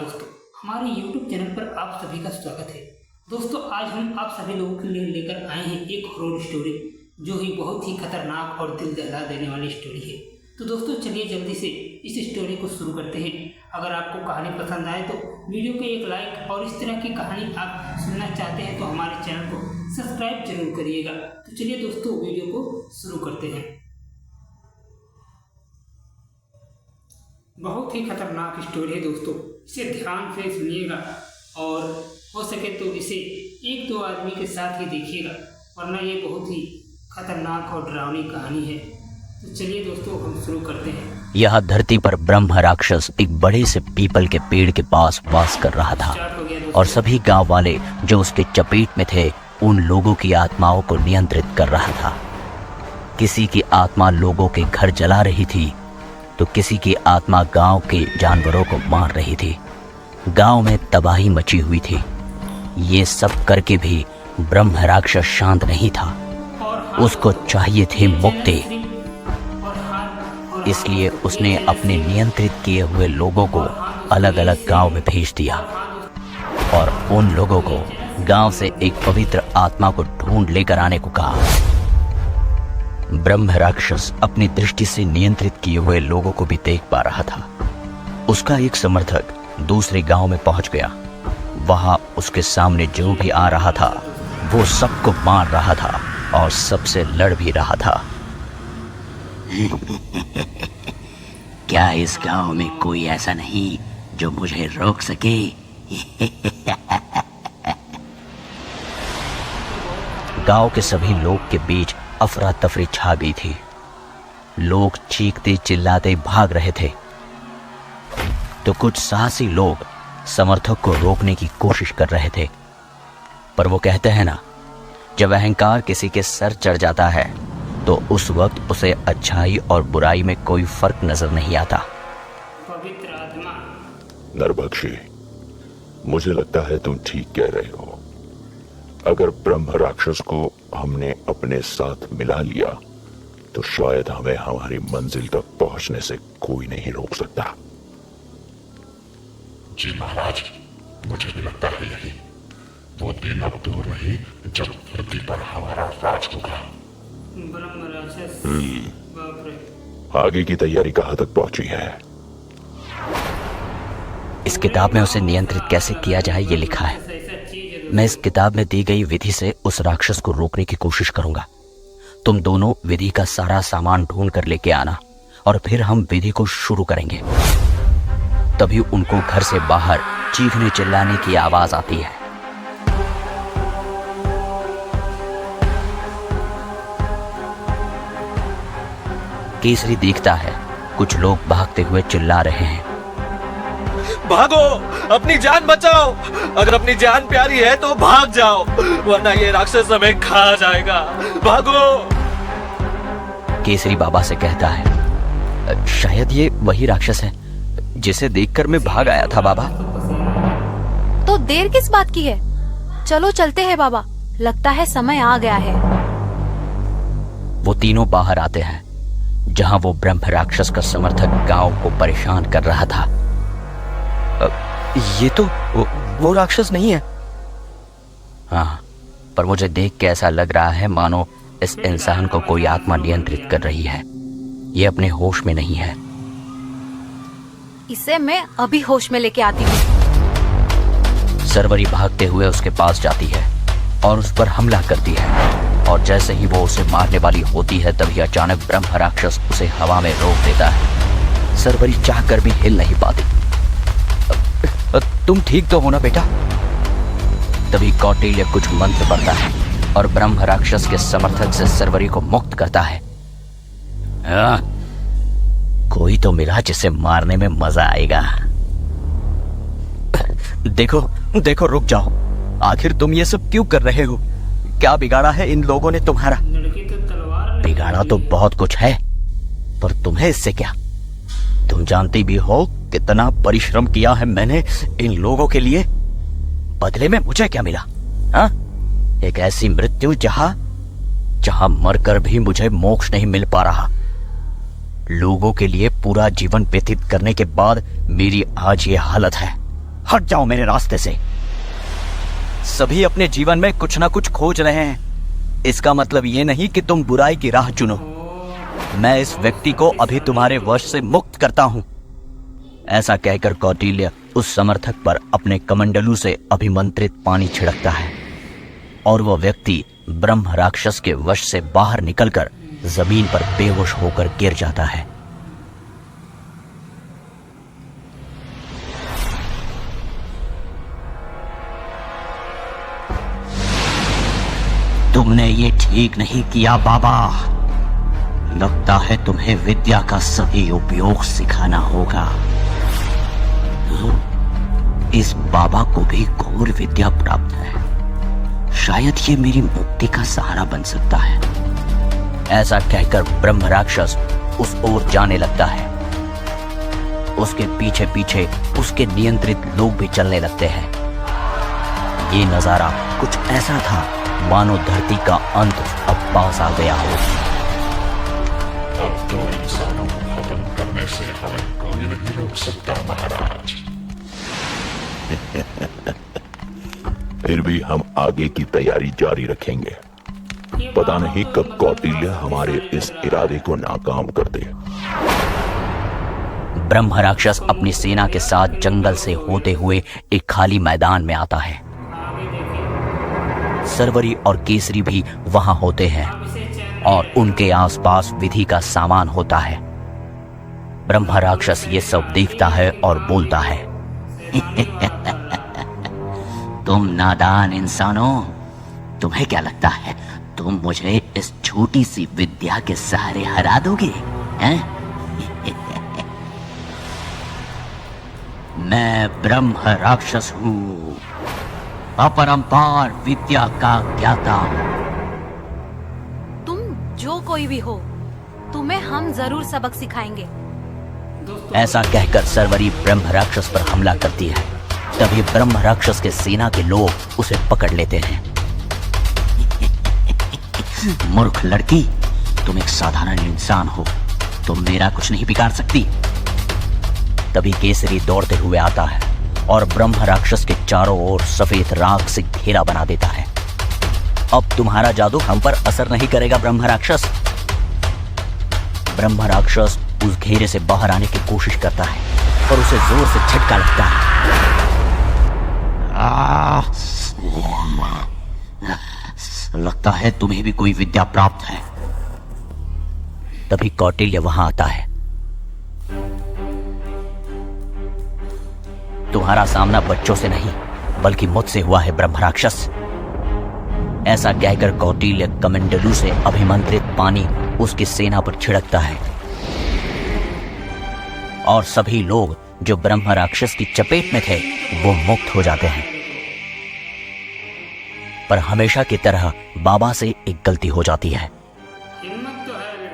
दोस्तों, हमारे YouTube channel पर आप सभी का स्वागत है। दोस्तों, आज हम आप सभी लोगों के लिए लेकर आए हैं एक हॉरर स्टोरी जो ही बहुत ही खतरनाक और दिल दहला देने वाली स्टोरी है। तो दोस्तों, चलिए जल्दी से इस स्टोरी को शुरू करते हैं। अगर आपको कहानी पसंद आए तो वीडियो को एक लाइक और इस तरह की कहानी आप सुनना चाहते हैं तो हमारे चैनल को सब्सक्राइब जरूर करिएगा। तो चलिए दोस्तों, वीडियो को शुरू करते हैं। बहुत ही खतरनाक स्टोरी है दोस्तों, इसे ध्यान से सुनिएगा और हो सके तो इसे एक दो आदमी के साथ ही देखिएगा, वरना ये बहुत ही खतरनाक और डरावनी कहानी है। तो चलिए दोस्तों, हम शुरू करते हैं। यह धरती पर ब्रह्म राक्षस एक बड़े से पीपल के पेड़ के पास वास कर रहा था और सभी गांव वाले जो उसके चपेट में थे उन लोगों की आत्माओं को नियंत्रित कर रहा था। किसी की आत्मा लोगों के घर जला रही थी तो किसी की आत्मा गांव के जानवरों को मार रही थी। गांव में तबाही मची हुई थी। ये सब करके भी ब्रह्म राक्षस शांत नहीं था। उसको चाहिए थी मुक्ति, इसलिए उसने अपने नियंत्रित किए हुए लोगों को अलग अलग गांव में भेज दिया और उन लोगों को गांव से एक पवित्र आत्मा को ढूंढ लेकर आने को कहा। ब्रह्म राक्षस अपनी दृष्टि से नियंत्रित किए हुए लोगों को भी देख पा रहा था। उसका एक समर्थक दूसरे गांव में पहुंच गया। वहां उसके सामने जो भी आ रहा था वो सबको मार रहा था और सबसे लड़ भी रहा था। क्या इस गांव में कोई ऐसा नहीं जो मुझे रोक सके? गांव के सभी लोग के बीच अफरा तफरी छा गई थी। लोग चीखते चिल्लाते भाग रहे थे तो कुछ साहसी लोग समर्थक को रोकने की कोशिश कर रहे थे। पर वो कहते हैं ना, जब अहंकार किसी के सर चढ़ जाता है तो उस वक्त उसे अच्छाई और बुराई में कोई फर्क नजर नहीं आता। पवित्र आत्मा नरभक्षी, मुझे लगता है तुम ठीक कह रहे हो। अगर ब्रह्म राक्षस को हमने अपने साथ मिला लिया तो शायद हमें हमारी मंजिल तक पहुंचने से कोई नहीं रोक सकता। जी महाराज, मुझे भी लगता है यही। वो दिन अब दूर नहीं जब धरती पर हमारा राज होगा। ब्रह्म राक्षस, बाप रे। आगे की तैयारी कहां तक पहुंची है? इस किताब में उसे नियंत्रित कैसे किया जाए ये लिखा है। मैं इस किताब में दी गई विधि से उस राक्षस को रोकने की कोशिश करूंगा। तुम दोनों विधि का सारा सामान ढूंढ कर लेके आना और फिर हम विधि को शुरू करेंगे। तभी उनको घर से बाहर चीखने चिल्लाने की आवाज आती है। केसरी देखता है कुछ लोग भागते हुए चिल्ला रहे हैं, भागो, अपनी जान बचाओ। अगर अपनी जान प्यारी है तो भाग जाओ, वरना ये राक्षस हमें खा जाएगा। भागो। केसरी बाबा से कहता है, शायद ये वही राक्षस है जिसे देखकर मैं भाग आया था बाबा। तो देर किस बात की है? चलो चलते हैं बाबा, लगता है समय आ गया है। वो तीनों बाहर आते हैं जहां वो ब्रह्म राक्षस का समर्थक गांव को परेशान कर रहा था। ये तो वो राक्षस नहीं है। हाँ, पर मुझे देख के ऐसा लग रहा है मानो इस इंसान को कोई आत्मा नियंत्रित कर रही है। ये अपने होश में नहीं है। इसे मैं अभी होश में लेके आती हूँ। सरवरी भागते हुए उसके पास जाती है और उस पर हमला करती है और जैसे ही वो उसे मारने वाली होती है तभी अचानक ब्रह्म राक्षस उसे हवा में रोक देता है। सरवरी चाहकर भी हिल नहीं पाती। तुम ठीक तो हो ना बेटा? तभी कौटिल्य कुछ मंत्र पढ़ता है और ब्रह्म राक्षस के समर्थक से सरवरी को मुक्त करता है। कोई तो मिला जिसे मारने में मजा आएगा। देखो देखो, रुक जाओ। आखिर तुम ये सब क्यों कर रहे हो? क्या बिगाड़ा है इन लोगों ने तुम्हारा? लड़की तो तलवार बिगाड़ा तो बहुत कुछ है, पर तुम्हें इससे क्या? तुम जानती भी हो कितना परिश्रम किया है मैंने इन लोगों के लिए। बदले में मुझे क्या मिला? हाँ, एक ऐसी मृत्यु जहां मरकर भी मुझे मोक्ष नहीं मिल पा रहा। लोगों के लिए पूरा जीवन व्यतीत करने के बाद मेरी आज ये हालत है। हट जाओ मेरे रास्ते से। सभी अपने जीवन में कुछ ना कुछ खोज रहे हैं, इसका मतलब ये नहीं कि तुम बुराई की राह चुनो। मैं इस व्यक्ति को अभी तुम्हारे वश से मुक्त करता हूं। ऐसा कहकर कौटिल्य उस समर्थक पर अपने कमंडलू से अभिमंत्रित पानी छिड़कता है और वह व्यक्ति ब्रह्म राक्षस के वश से बाहर निकलकर जमीन पर बेहोश होकर गिर जाता है। तुमने ये ठीक नहीं किया बाबा। लगता है तुम्हें विद्या का सही उपयोग सिखाना होगा। इस बाबा को भी घोर विद्या प्राप्त है, शायद ये मेरी मुक्ति का सहारा बन सकता है। ऐसा कहकर ब्रह्म राक्षस उस ओर जाने लगता है। उसके पीछे पीछे उसके नियंत्रित लोग भी चलने लगते हैं। ये नजारा कुछ ऐसा था मानो धरती का अंत अब पास आ गया हो। अब तो इंसानों को खत्म करने से हमें कोई नहीं रोक सकता महाराज। फिर भी हम आगे की तैयारी जारी रखेंगे। पता नहीं कब कौटिल्य हमारे इस इरादे को नाकाम कर दे। ब्रह्म राक्षस अपनी सेना के साथ जंगल से होते हुए एक खाली मैदान में आता है। सरवरी और केसरी भी वहां होते हैं और उनके आसपास विधि का सामान होता है। ब्रह्म राक्षस ये सब देखता है और बोलता है, तुम नादान इंसानों, तुम्हें क्या लगता है तुम मुझे इस छोटी सी विद्या के सहारे हरा दोगे हैं? मैं ब्रह्म राक्षस हूं, अपरंपार विद्या का ज्ञाता। तुम जो कोई भी हो, तुम्हें हम जरूर सबक सिखाएंगे। ऐसा कहकर सरवरी ब्रह्म राक्षस पर हमला करती है। तभी ब्रह्म राक्षस के सेना के लोग उसे पकड़ लेते हैं। मूर्ख लड़की, तुम एक साधारण इंसान हो, तुम मेरा कुछ नहीं बिगाड़ सकती। तभी केसरी दौड़ते हुए आता है और ब्रह्म राक्षस के चारों ओर सफेद राख से घेरा बना देता है। अब तुम्हारा जादू हम पर असर नहीं करेगा ब्रह्म राक्षस। ब्रह्म राक्षस उस घेरे से बाहर आने की कोशिश करता है और उसे जोर से झटका लगता है। लगता है तुम्हें भी कोई विद्या प्राप्त है। तभी कौटिल्य वहां आता है। तुम्हारा सामना बच्चों से नहीं बल्कि मुझसे हुआ है ब्रह्म राक्षस। ऐसा कहकर कौटिल्य कमंडलू से अभिमंत्रित पानी उसकी सेना पर छिड़कता है और सभी लोग जो ब्रह्म राक्षस की चपेट में थे वो मुक्त हो जाते हैं। पर हमेशा की तरह बाबा से एक गलती हो जाती है।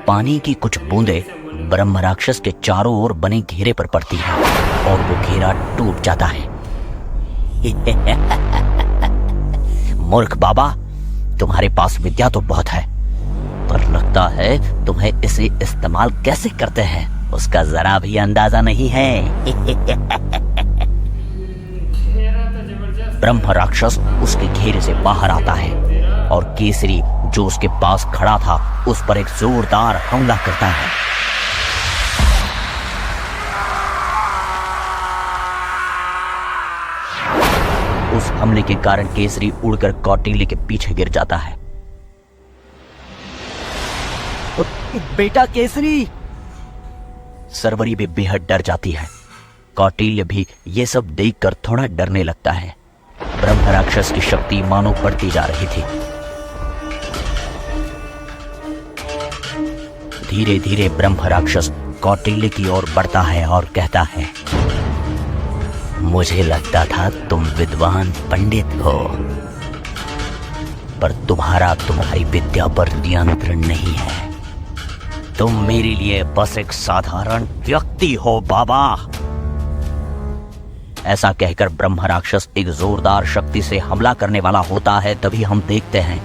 पानी की कुछ बूंदें ब्रह्म राक्षस के चारों ओर बने घेरे पर पड़ती है और वो घेरा टूट जाता है। मूर्ख बाबा, तुम्हारे पास विद्या तो बहुत है, पर लगता है तुम्हें इसे इस्तेमाल कैसे करते हैं उसका जरा भी अंदाजा नहीं है। ब्रह्म राक्षस उसके घेरे से बाहर आता है और केसरी जो उसके पास खड़ा था उस पर एक जोरदार हमला करता है। उस हमले के कारण केसरी उड़कर कौटिल्य के पीछे गिर जाता है। बेटा केसरी! सरवरी भी बेहद डर जाती है। कौटिल्य भी ये सब देखकर थोड़ा डरने लगता है। ब्रह्म राक्षस की शक्ति मानो बढ़ती जा रही थी। धीरे धीरे ब्रह्म राक्षस कौटिल्य की ओर बढ़ता है और कहता है, मुझे लगता था तुम विद्वान पंडित हो, पर तुम्हारी विद्या पर नियंत्रण नहीं है। तुम मेरे लिए बस एक साधारण व्यक्ति हो बाबा। ऐसा कहकर ब्रह्म राक्षस एक जोरदार शक्ति से हमला करने वाला होता है। तभी हम देखते हैं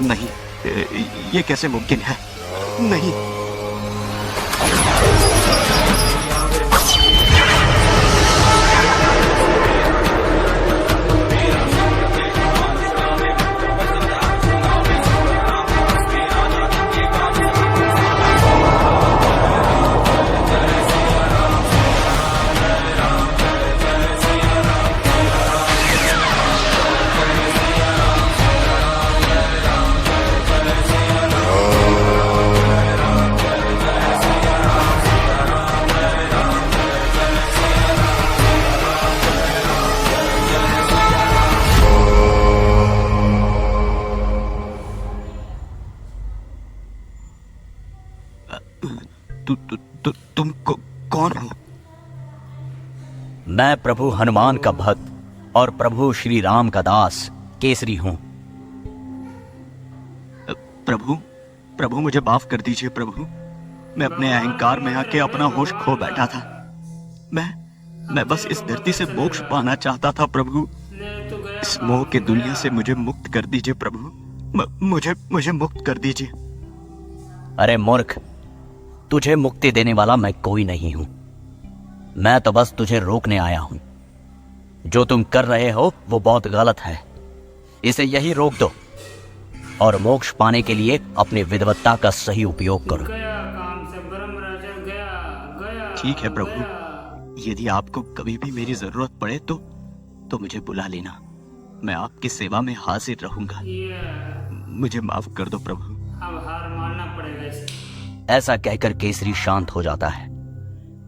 नहीं, ये कैसे मुमकिन है? नहीं। तुम कौन हो? मैं प्रभु हनुमान का भक्त और प्रभु श्री राम का दास केसरी हूं। प्रभु मुझे माफ कर दीजिए प्रभु। मैं अपने अहंकार में आके अपना होश खो बैठा था। मैं बस इस धरती से मोक्ष पाना चाहता था प्रभु। इस मोह की दुनिया से मुझे मुक्त कर दीजिए प्रभु। मुझे मुक्त कर दीजिए। अरे मूर्ख, तुझे मुक्ति देने वाला मैं कोई नहीं हूं। मैं तो बस तुझे रोकने आया हूं। जो तुम कर रहे हो वो बहुत गलत है। इसे यही रोक दो और मोक्ष पाने के लिए अपनी विद्वत्ता का सही उपयोग करो। ठीक है प्रभु, यदि आपको कभी भी मेरी जरूरत पड़े तो मुझे बुला लेना। मैं आपकी सेवा में हाजिर रहूंगा। मुझे माफ कर दो प्रभु। अब हार मानना पड़ेगा इसे। ऐसा कहकर केसरी शांत हो जाता है।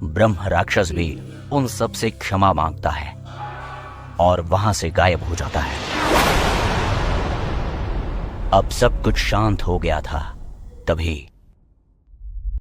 ब्रह्म राक्षस भी उन सब से क्षमा मांगता है और वहां से गायब हो जाता है। अब सब कुछ शांत हो गया था। तभी